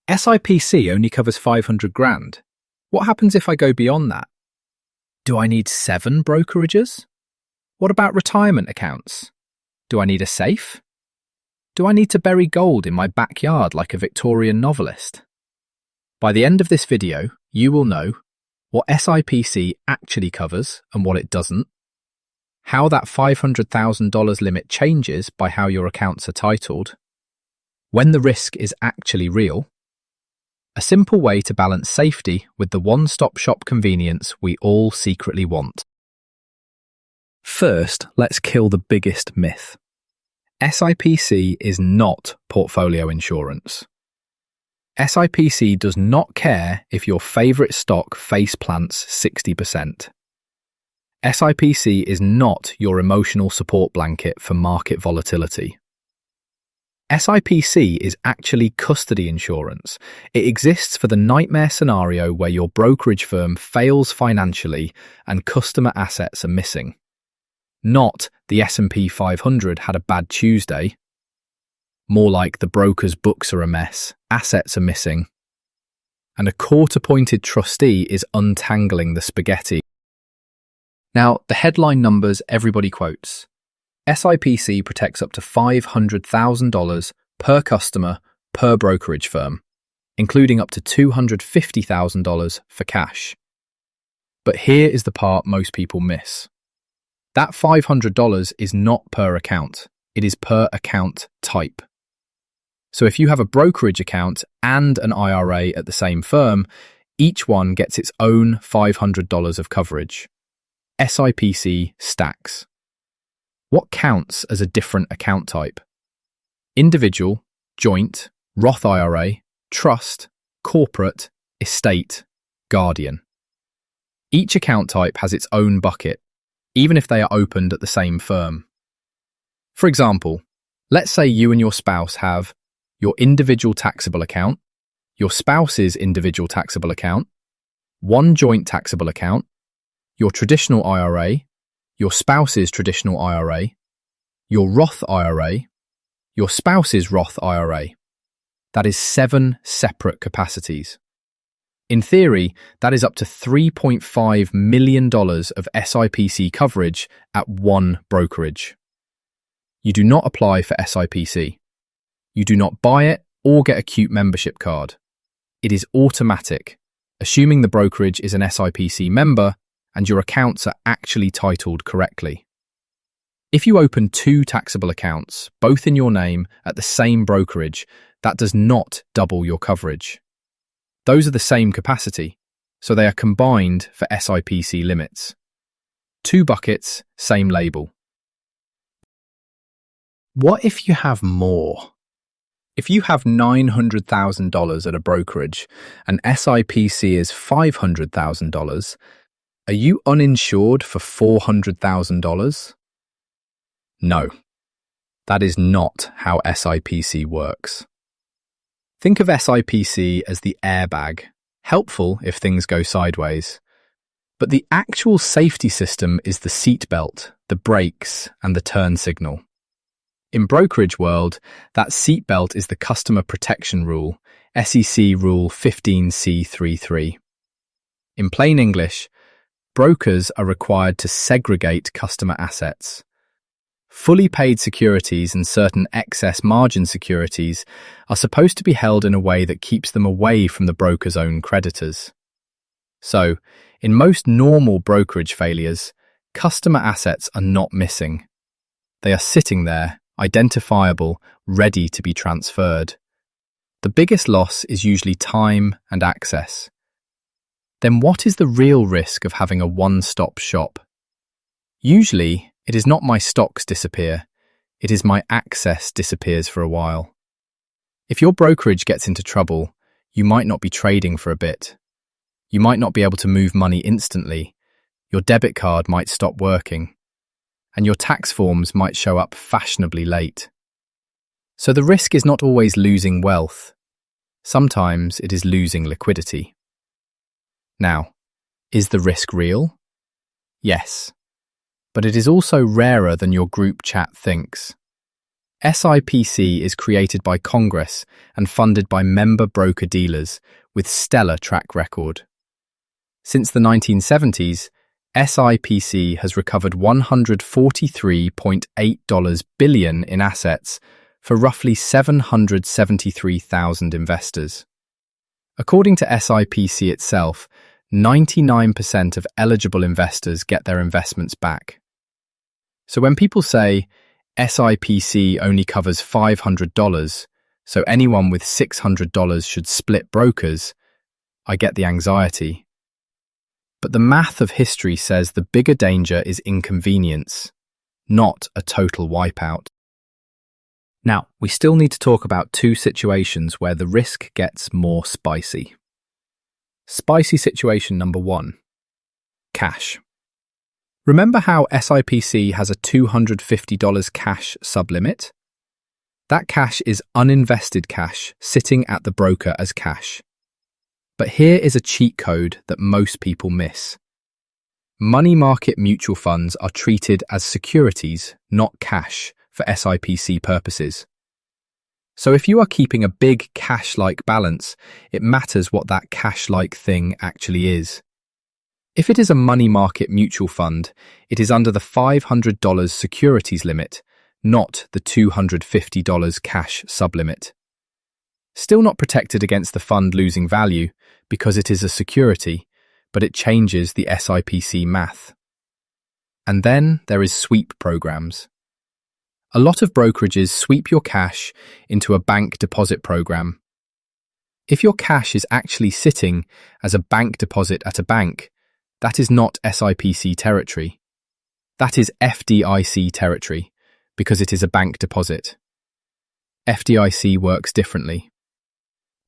SIPC only covers 500 grand. What happens if I go beyond that? Do I need 7 brokerages? What about retirement accounts? Do I need a safe? Do I need to bury gold in my backyard like a Victorian novelist? By the end of this video, you will know what SIPC actually covers and what it doesn't, how that $500,000 limit changes by how your accounts are titled, when the risk is actually real, a simple way to balance safety with the one-stop shop convenience we all secretly want. First, let's kill the biggest myth. SIPC is not portfolio insurance. SIPC does not care if your favourite stock face plants 60%. SIPC is not your emotional support blanket for market volatility. SIPC is actually custody insurance. It exists for the nightmare scenario where your brokerage firm fails financially and customer assets are missing. Not the S&P 500 had a bad Tuesday. More like the broker's books are a mess, assets are missing, and a court-appointed trustee is untangling the spaghetti. Now, the headline numbers everybody quotes. SIPC protects up to $500,000 per customer per brokerage firm, including up to $250,000 for cash. But here is the part most people miss. That $500 is not per account, it is per account type. So if you have a brokerage account and an IRA at the same firm, each one gets its own $500 of coverage. SIPC stacks. What counts as a different account type? Individual, joint, Roth IRA, trust, corporate, estate, guardian. Each account type has its own bucket, even if they are opened at the same firm. For example, let's say you and your spouse have your individual taxable account, your spouse's individual taxable account, one joint taxable account, your traditional IRA, your spouse's traditional IRA, your Roth IRA, your spouse's Roth IRA. That is 7 separate capacities. In theory, that is up to $3.5 million of SIPC coverage at one brokerage. You do not apply for SIPC. You do not buy it or get a cute membership card. It is automatic, assuming the brokerage is an SIPC member and your accounts are actually titled correctly. If you open 2 taxable accounts, both in your name, at the same brokerage, that does not double your coverage. Those are the same capacity, so they are combined for SIPC limits. 2 buckets, same label. What if you have more? If you have $900,000 at a brokerage and SIPC is $500,000, are you uninsured for $400,000? No, that is not how SIPC works. Think of SIPC as the airbag, helpful if things go sideways. But the actual safety system is the seatbelt, the brakes, and the turn signal. In brokerage world, that seatbelt is the Customer Protection Rule, SEC Rule 15C33. In plain English, brokers are required to segregate customer assets. Fully paid securities and certain excess margin securities are supposed to be held in a way that keeps them away from the broker's own creditors. So, in most normal brokerage failures, customer assets are not missing. They are sitting there, identifiable, ready to be transferred. The biggest loss is usually time and access. Then what is the real risk of having a one-stop shop? Usually, it is not my stocks disappear, it is my access disappears for a while. If your brokerage gets into trouble, you might not be trading for a bit. You might not be able to move money instantly, your debit card might stop working, and your tax forms might show up fashionably late. So the risk is not always losing wealth. Sometimes it is losing liquidity. Now, is the risk real? Yes. But it is also rarer than your group chat thinks. SIPC is created by Congress and funded by member broker-dealers with stellar track record. Since the 1970s, SIPC has recovered $143.8 billion in assets for roughly 773,000 investors. According to SIPC itself, 99% of eligible investors get their investments back. So when people say SIPC only covers $500, so anyone with $600 should split brokers, I get the anxiety. But the math of history says the bigger danger is inconvenience, not a total wipeout. Now, we still need to talk about two situations where the risk gets more spicy. Spicy situation number 1. Cash. Remember how SIPC has a $250 cash sublimit? That cash is uninvested cash sitting at the broker as cash. But here is a cheat code that most people miss. Money market mutual funds are treated as securities, not cash, for SIPC purposes. So if you are keeping a big cash-like balance, it matters what that cash-like thing actually is. If it is a money market mutual fund, it is under the $500 securities limit, not the $250 cash sublimit. Still not protected against the fund losing value because it is a security, but it changes the SIPC math. And then there is sweep programs. A lot of brokerages sweep your cash into a bank deposit program. If your cash is actually sitting as a bank deposit at a bank, that is not SIPC territory. That is FDIC territory, because it is a bank deposit. FDIC works differently.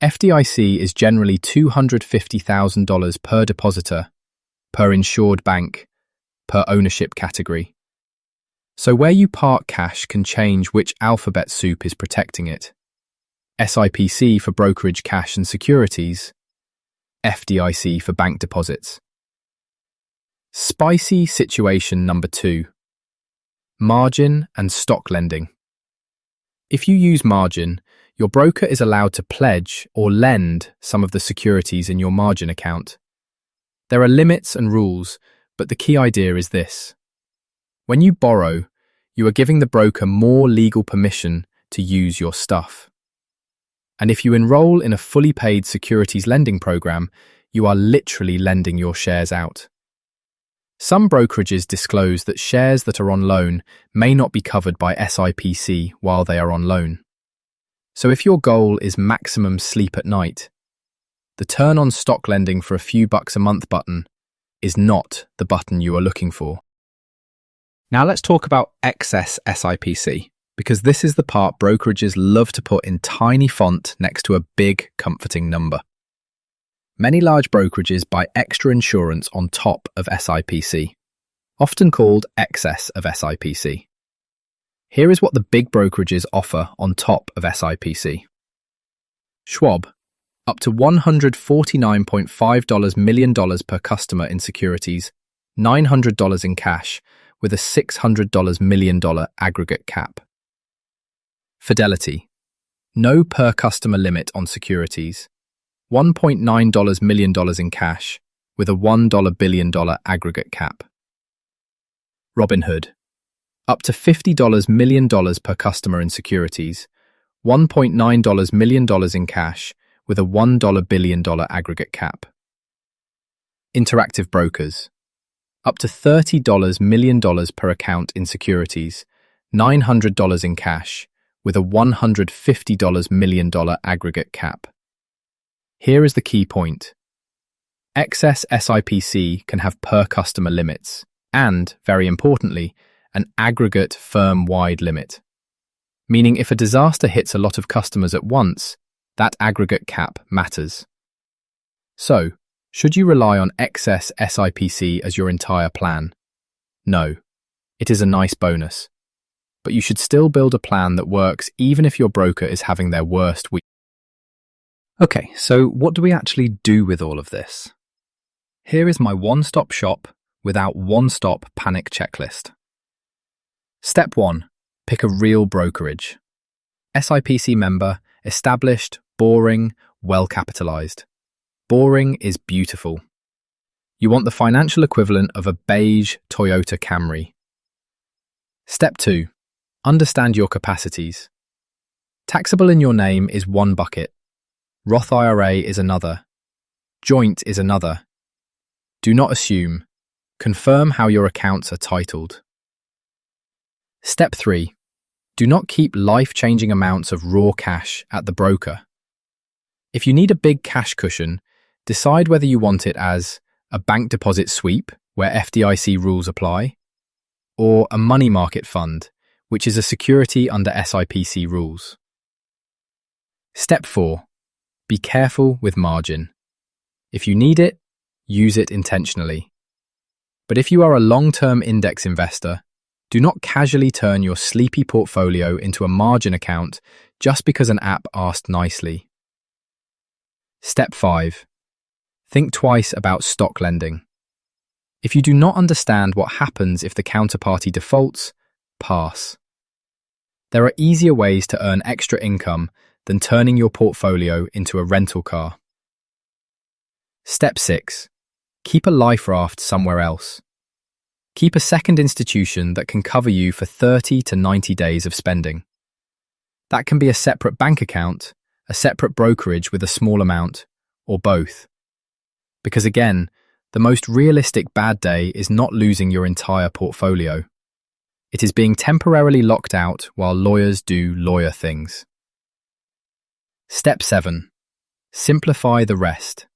FDIC is generally $250,000 per depositor, per insured bank, per ownership category. So where you park cash can change which alphabet soup is protecting it. SIPC for brokerage cash and securities, FDIC for bank deposits. Spicy situation number 2. Margin and stock lending. If you use margin, your broker is allowed to pledge or lend some of the securities in your margin account. There are limits and rules, but the key idea is this. When you borrow, you are giving the broker more legal permission to use your stuff. And if you enroll in a fully paid securities lending program, you are literally lending your shares out. Some brokerages disclose that shares that are on loan may not be covered by SIPC while they are on loan. So if your goal is maximum sleep at night, the turn on stock lending for a few bucks a month button is not the button you are looking for. Now let's talk about excess SIPC, because this is the part brokerages love to put in tiny font next to a big, comforting number. Many large brokerages buy extra insurance on top of SIPC, often called excess of SIPC. Here is what the big brokerages offer on top of SIPC. Schwab, up to $149.5 million per customer in securities, $900 in cash, with a $600 million aggregate cap. Fidelity, no per customer limit on securities, $1.9 million in cash, with a $1 billion aggregate cap. Robinhood, up to $50 million per customer in securities, $1.9 million in cash, with a $1 billion aggregate cap. Interactive Brokers, up to $30 million per account in securities, $900 in cash, with a $150 million aggregate cap. Here is the key point. Excess SIPC can have per customer limits and, very importantly, an aggregate firm-wide limit. Meaning if a disaster hits a lot of customers at once, that aggregate cap matters. So, should you rely on excess SIPC as your entire plan? No, it is a nice bonus. But you should still build a plan that works even if your broker is having their worst week. Okay, so what do we actually do with all of this? Here is my one-stop shop without one-stop panic checklist. Step 1. Pick a real brokerage. SIPC member, established, boring, well-capitalized. Boring is beautiful. You want the financial equivalent of a beige Toyota Camry. Step 2. Understand your capacities. Taxable in your name is one bucket. Roth IRA is another. Joint is another. Do not assume. Confirm how your accounts are titled. Step 3. Do not keep life-changing amounts of raw cash at the broker. If you need a big cash cushion, decide whether you want it as a bank deposit sweep, where FDIC rules apply, or a money market fund, which is a security under SIPC rules. Step 4. Be careful with margin. If you need it, use it intentionally. But if you are a long-term index investor, do not casually turn your sleepy portfolio into a margin account just because an app asked nicely. Step 5. Think twice about stock lending. If you do not understand what happens if the counterparty defaults, pass. There are easier ways to earn extra income than turning your portfolio into a rental car. Step 6. Keep a life raft somewhere else. Keep a second institution that can cover you for 30 to 90 days of spending. That can be a separate bank account, a separate brokerage with a small amount, or both. Because again, the most realistic bad day is not losing your entire portfolio. It is being temporarily locked out while lawyers do lawyer things. Step 7. Simplify the rest.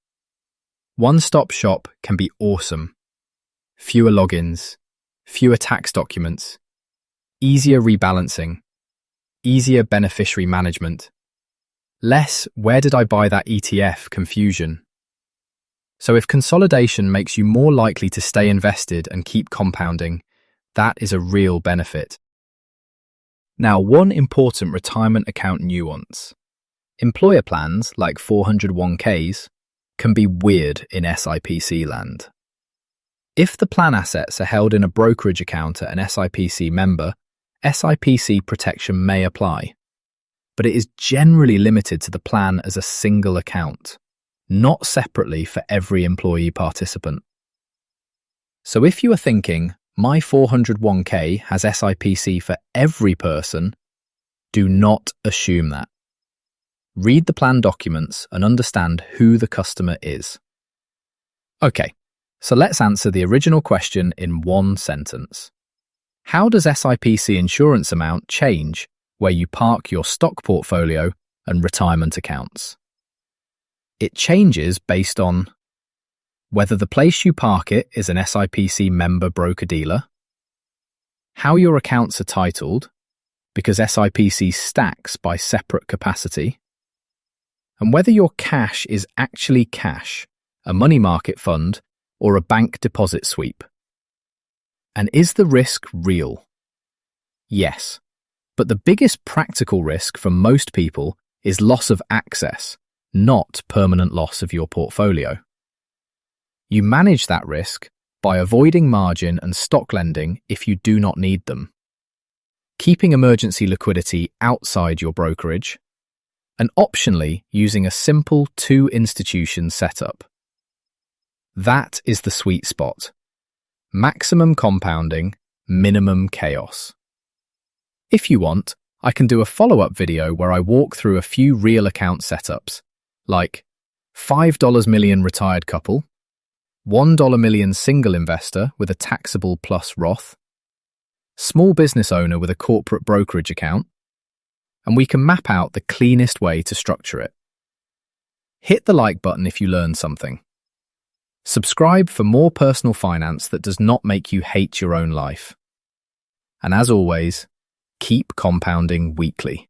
One-stop shop can be awesome. Fewer logins, fewer tax documents, easier rebalancing, easier beneficiary management, less "where did I buy that ETF" confusion. So if consolidation makes you more likely to stay invested and keep compounding, that is a real benefit. Now, one important retirement account nuance. Employer plans, like 401ks, can be weird in SIPC land. If the plan assets are held in a brokerage account at an SIPC member, SIPC protection may apply, but it is generally limited to the plan as a single account, not separately for every employee participant. So if you are thinking, my 401k has SIPC for every person, do not assume that. Read the plan documents and understand who the customer is. Okay, so let's answer the original question in one sentence. How does SIPC insurance amount change where you park your stock portfolio and retirement accounts? It changes based on whether the place you park it is an SIPC member broker-dealer, how your accounts are titled, because SIPC stacks by separate capacity, and whether your cash is actually cash, a money market fund, or a bank deposit sweep. And is the risk real? Yes, but the biggest practical risk for most people is loss of access, not permanent loss of your portfolio. You manage that risk by avoiding margin and stock lending if you do not need them, keeping emergency liquidity outside your brokerage, and optionally using a simple two-institution setup. That is the sweet spot. Maximum compounding, minimum chaos. If you want, I can do a follow-up video where I walk through a few real account setups, like $5 million retired couple, $1 million single investor with a taxable plus Roth, small business owner with a corporate brokerage account, and we can map out the cleanest way to structure it. Hit the like button if you learned something. Subscribe for more personal finance that does not make you hate your own life. And as always, keep compounding weekly.